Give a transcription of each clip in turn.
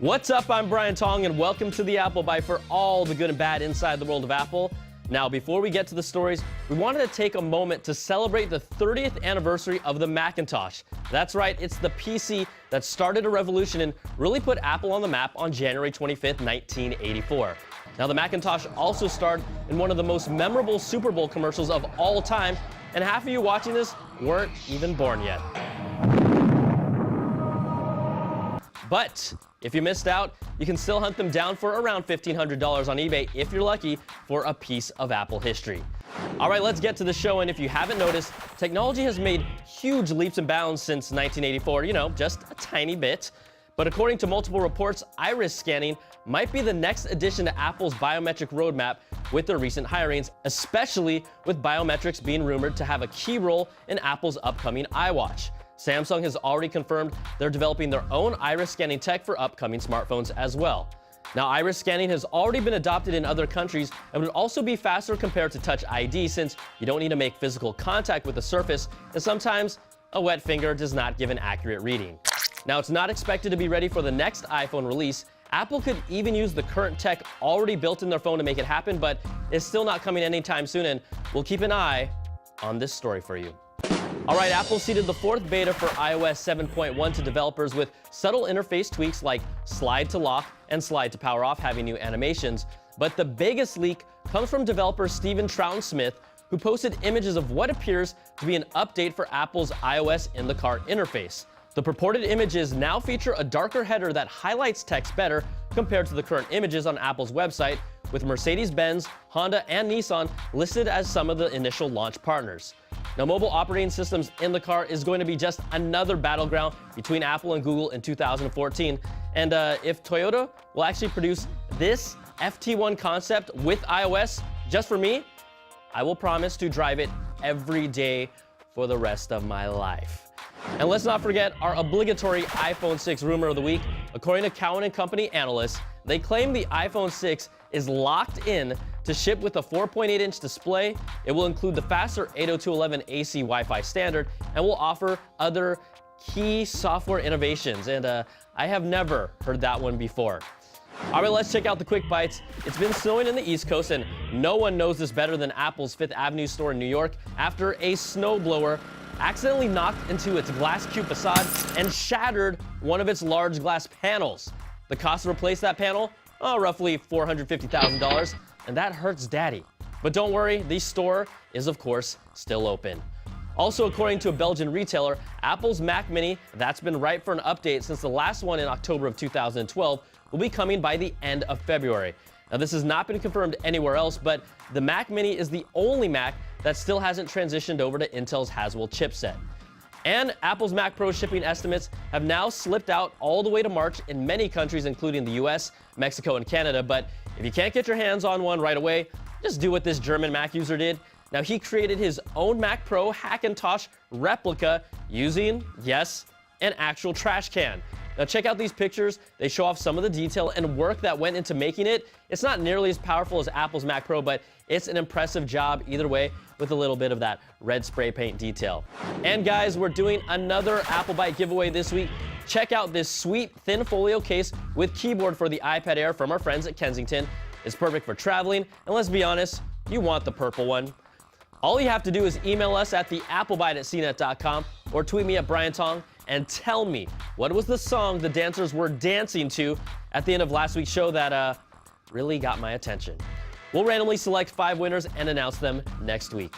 What's up? I'm Brian Tong, and welcome to the Apple Byte for all the good and bad inside the world of Apple. Now, before we get to the stories, we wanted to take a moment to celebrate the 30th anniversary of the Macintosh. That's right, it's the PC that started a revolution and really put Apple on the map on January 25th, 1984. Now, the Macintosh also starred in one of the most memorable Super Bowl commercials of all time, and half of you watching this weren't even born yet. But if you missed out, you can still hunt them down for around $1,500 on eBay if you're lucky for a piece of Apple history. All right, let's get to the show. And if you haven't noticed, technology has made huge leaps and bounds since 1984, just a tiny bit. But according to multiple reports, iris scanning might be the next addition to Apple's biometric roadmap with their recent hirings, especially with biometrics being rumored to have a key role in Apple's upcoming iWatch. Samsung has already confirmed they're developing their own iris scanning tech for upcoming smartphones as well. Now, iris scanning has already been adopted in other countries and would also be faster compared to Touch ID since you don't need to make physical contact with the surface, and sometimes a wet finger does not give an accurate reading. Now, it's not expected to be ready for the next iPhone release. Apple could even use the current tech already built in their phone to make it happen, but it's still not coming anytime soon, and we'll keep an eye on this story for you. All right, Apple seeded the 4th beta for iOS 7.1 to developers with subtle interface tweaks like slide to lock and slide to power off having new animations. But the biggest leak comes from developer Steven Troughton-Smith, who posted images of what appears to be an update for Apple's iOS in-the-car interface. The purported images now feature a darker header that highlights text better compared to the current images on Apple's website, with Mercedes-Benz, Honda, and Nissan listed as some of the initial launch partners. Now, mobile operating systems in the car is going to be just another battleground between Apple and Google in 2014. And if Toyota will actually produce this FT1 concept with iOS just for me, I will promise to drive it every day for the rest of my life. And let's not forget our obligatory iPhone 6 rumor of the week. According to Cowen & Company analysts, they claim the iPhone 6 is locked in to ship with a 4.8-inch display. It will include the faster 802.11 AC Wi-Fi standard and will offer other key software innovations. And I have never heard that one before. All right, let's check out the quick bites. It's been snowing in the East Coast, and no one knows this better than Apple's Fifth Avenue store in New York after a snowblower accidentally knocked into its glass cube facade and shattered one of its large glass panels. The cost to replace that panel? Roughly $450,000, and that hurts daddy. But don't worry, the store is of course still open. Also, according to a Belgian retailer, Apple's Mac Mini, that's been ripe for an update since the last one in October of 2012, will be coming by the end of February. Now, this has not been confirmed anywhere else, but the Mac Mini is the only Mac that still hasn't transitioned over to Intel's Haswell chipset. And Apple's Mac Pro shipping estimates have now slipped out all the way to March in many countries, including the US, Mexico, and Canada. But if you can't get your hands on one right away, just do what this German Mac user did. Now, he created his own Mac Pro Hackintosh replica using, yes, an actual trash can. Now, check out these pictures. They show off some of the detail and work that went into making it. It's not nearly as powerful as Apple's Mac Pro, but it's an impressive job either way with a little bit of that red spray paint detail. And guys, we're doing another Apple Byte giveaway this week. Check out this sweet thin folio case with keyboard for the iPad Air from our friends at Kensington. It's perfect for traveling, and let's be honest, you want the purple one. All you have to do is email us at theapplebyte@cnet.com or tweet me at Brian Tong and tell me what was the song the dancers were dancing to at the end of last week's show that really got my attention. We'll randomly select 5 winners and announce them next week.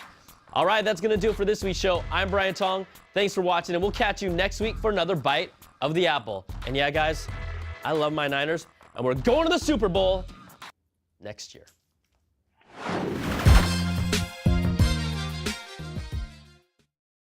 All right, that's going to do it for this week's show. I'm Brian Tong. Thanks for watching, and we'll catch you next week for another Bite of the Apple. And yeah, guys, I love my Niners, and we're going to the Super Bowl next year.